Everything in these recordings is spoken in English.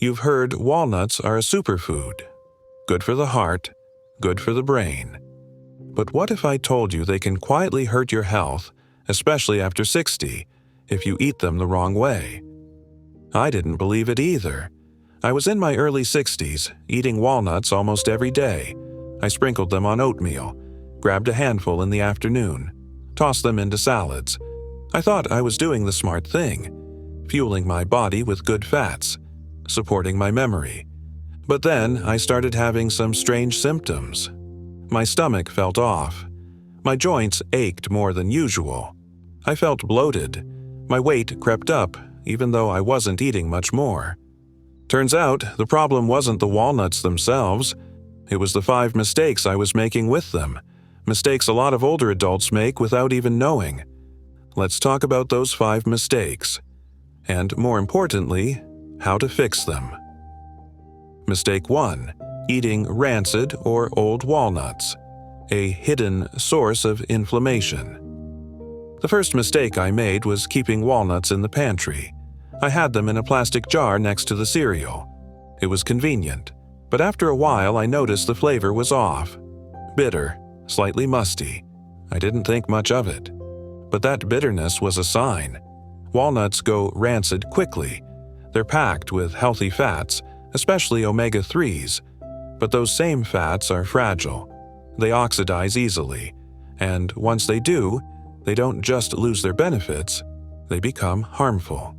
You've heard walnuts are a superfood. Good for the heart, good for the brain. But what if I told you they can quietly hurt your health, especially after 60, if you eat them the wrong way? I didn't believe it either. I was in my early 60s, eating walnuts almost every day. I sprinkled them on oatmeal, grabbed a handful in the afternoon, tossed them into salads. I thought I was doing the smart thing, fueling my body with good fats, supporting my memory. But then I started having some strange symptoms. My stomach felt off. My joints ached more than usual. I felt bloated. My weight crept up, even though I wasn't eating much more. Turns out, the problem wasn't the walnuts themselves. It was the 5 mistakes I was making with them. Mistakes a lot of older adults make without even knowing. Let's talk about those 5 mistakes. And more importantly, how to fix them. Mistake 1. Eating rancid or old walnuts. A hidden source of inflammation. The first mistake I made was keeping walnuts in the pantry. I had them in a plastic jar next to the cereal. It was convenient, but after a while I noticed the flavor was off. Bitter, slightly musty. I didn't think much of it. But that bitterness was a sign. Walnuts go rancid quickly. They're packed with healthy fats, especially omega-3s. But those same fats are fragile. They oxidize easily. And once they do, they don't just lose their benefits, they become harmful.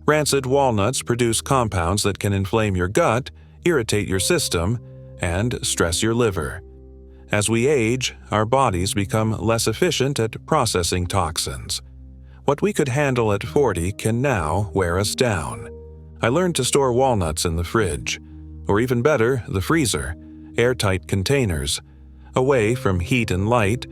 Rancid walnuts produce compounds that can inflame your gut, irritate your system, and stress your liver. As we age, our bodies become less efficient at processing toxins. What we could handle at 40 can now wear us down. I learned to store walnuts in the fridge, or even better, the freezer, airtight containers. Away from heat and light,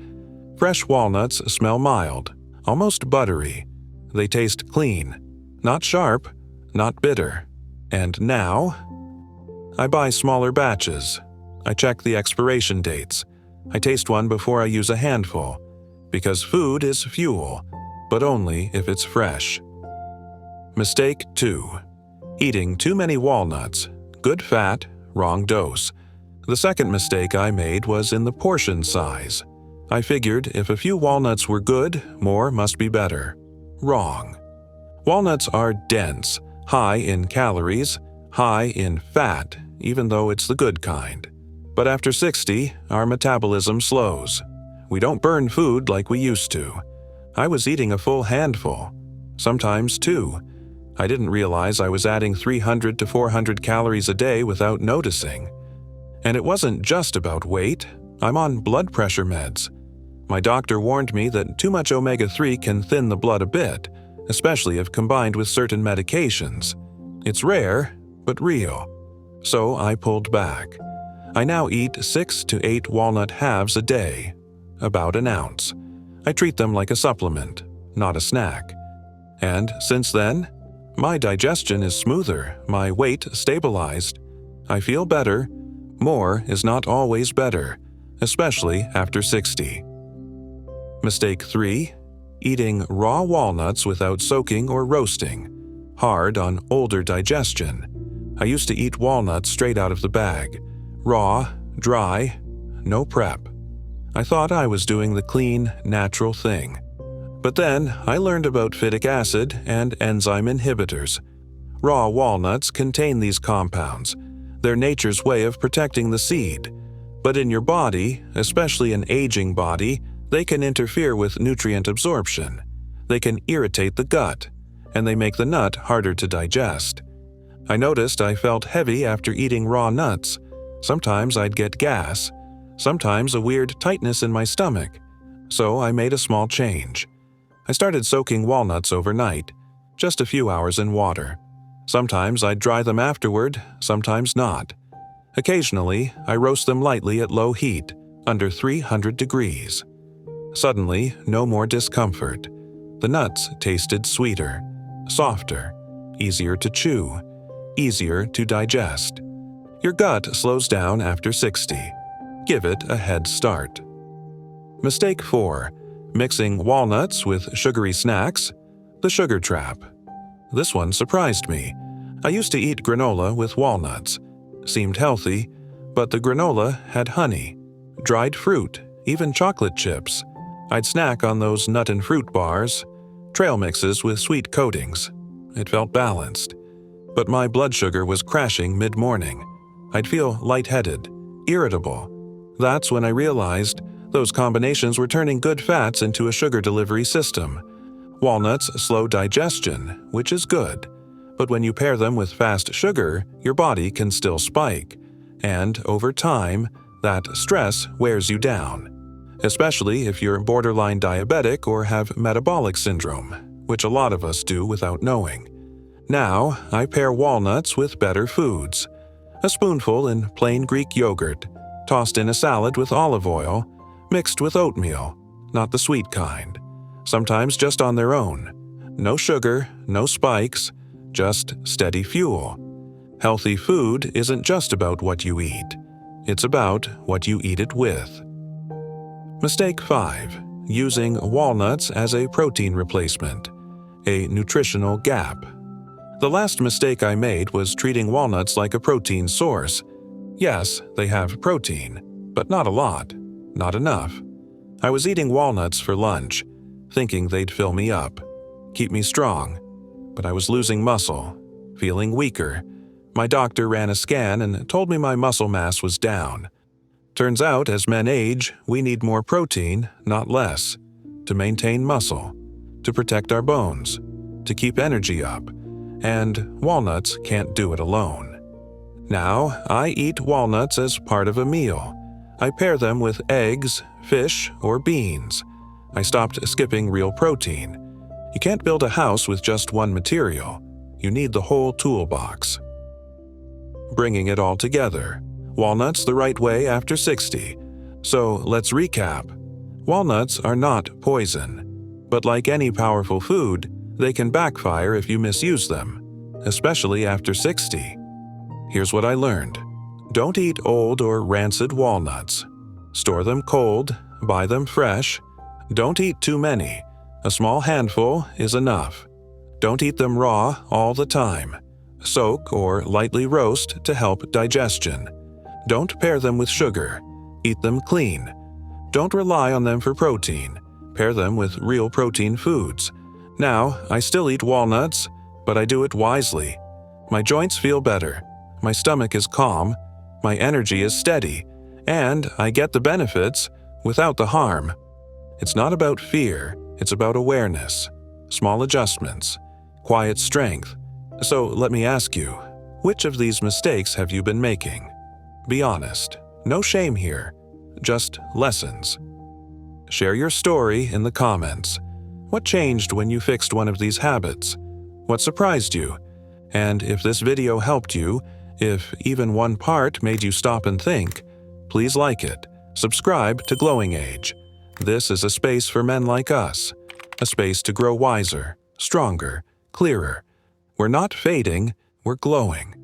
fresh walnuts smell mild, almost buttery. They taste clean, not sharp, not bitter. And now, I buy smaller batches. I check the expiration dates. I taste one before I use a handful, because food is fuel, but only if it's fresh. Mistake 2. Eating too many walnuts. Good fat, wrong dose. The second mistake I made was in the portion size. I figured if a few walnuts were good, more must be better. Wrong. Walnuts are dense, high in calories, high in fat, even though it's the good kind. But after 60, our metabolism slows. We don't burn food like we used to. I was eating a full handful, sometimes 2. I didn't realize I was adding 300 to 400 calories a day without noticing. And it wasn't just about weight. I'm on blood pressure meds. My doctor warned me that too much omega-3 can thin the blood a bit, especially if combined with certain medications. It's rare, but real. So I pulled back. I now eat 6 to 8 walnut halves a day, about an ounce. I treat them like a supplement, not a snack. And since then, my digestion is smoother, my weight stabilized. I feel better. More is not always better, especially after 60. Mistake 3. Eating raw walnuts without soaking or roasting. Hard on older digestion. I used to eat walnuts straight out of the bag. Raw, dry, no prep. I thought I was doing the clean, natural thing. But then I learned about phytic acid and enzyme inhibitors. Raw walnuts contain these compounds. They're nature's way of protecting the seed. But in your body, especially an aging body, they can interfere with nutrient absorption. They can irritate the gut, and they make the nut harder to digest. I noticed I felt heavy after eating raw nuts. Sometimes I'd get gas, sometimes a weird tightness in my stomach. So I made a small change. I started soaking walnuts overnight, just a few hours in water. Sometimes I'd dry them afterward, sometimes not. Occasionally, I roast them lightly at low heat, under 300 degrees. Suddenly, no more discomfort. The nuts tasted sweeter, softer, easier to chew, easier to digest. Your gut slows down after 60. Give it a head start. Mistake 4. Mixing walnuts with sugary snacks. The sugar trap. This one surprised me. I used to eat granola with walnuts. Seemed healthy, but the granola had honey, dried fruit, even chocolate chips. I'd snack on those nut and fruit bars, trail mixes with sweet coatings. It felt balanced. But my blood sugar was crashing mid-morning. I'd feel lightheaded, irritable. That's when I realized those combinations were turning good fats into a sugar delivery system. Walnuts slow digestion, which is good. But when you pair them with fast sugar, your body can still spike. And over time, that stress wears you down. Especially if you're borderline diabetic or have metabolic syndrome, which a lot of us do without knowing. Now, I pair walnuts with better foods. A spoonful in plain Greek yogurt, tossed in a salad with olive oil, mixed with oatmeal, not the sweet kind. Sometimes just on their own. No sugar, no spikes, just steady fuel. Healthy food isn't just about what you eat. It's about what you eat it with. Mistake 5. Using walnuts as a protein replacement. A nutritional gap. The last mistake I made was treating walnuts like a protein source. Yes, they have protein, but not a lot, not enough. I was eating walnuts for lunch, thinking they'd fill me up, keep me strong, but I was losing muscle, feeling weaker. My doctor ran a scan and told me my muscle mass was down. Turns out, as men age, we need more protein, not less, to maintain muscle, to protect our bones, to keep energy up, and walnuts can't do it alone. Now, I eat walnuts as part of a meal. I pair them with eggs, fish, or beans. I stopped skipping real protein. You can't build a house with just one material. You need the whole toolbox. Bringing it all together. Walnuts the right way after 60. So let's recap. Walnuts are not poison. But like any powerful food, they can backfire if you misuse them, especially after 60. Here's what I learned. Don't eat old or rancid walnuts. Store them cold, buy them fresh. Don't eat too many. A small handful is enough. Don't eat them raw all the time. Soak or lightly roast to help digestion. Don't pair them with sugar. Eat them clean. Don't rely on them for protein. Pair them with real protein foods. Now, I still eat walnuts, but I do it wisely. My joints feel better. My stomach is calm. My energy is steady. And I get the benefits without the harm. It's not about fear. It's about awareness. Small adjustments. Quiet strength. So let me ask you, which of these mistakes have you been making? Be honest. No shame here. Just lessons. Share your story in the comments. What changed when you fixed one of these habits? What surprised you? And if this video helped you, if even one part made you stop and think, please like it. Subscribe to GlowingAge. This is a space for men like us. A space to grow wiser, stronger, clearer. We're not fading, we're glowing.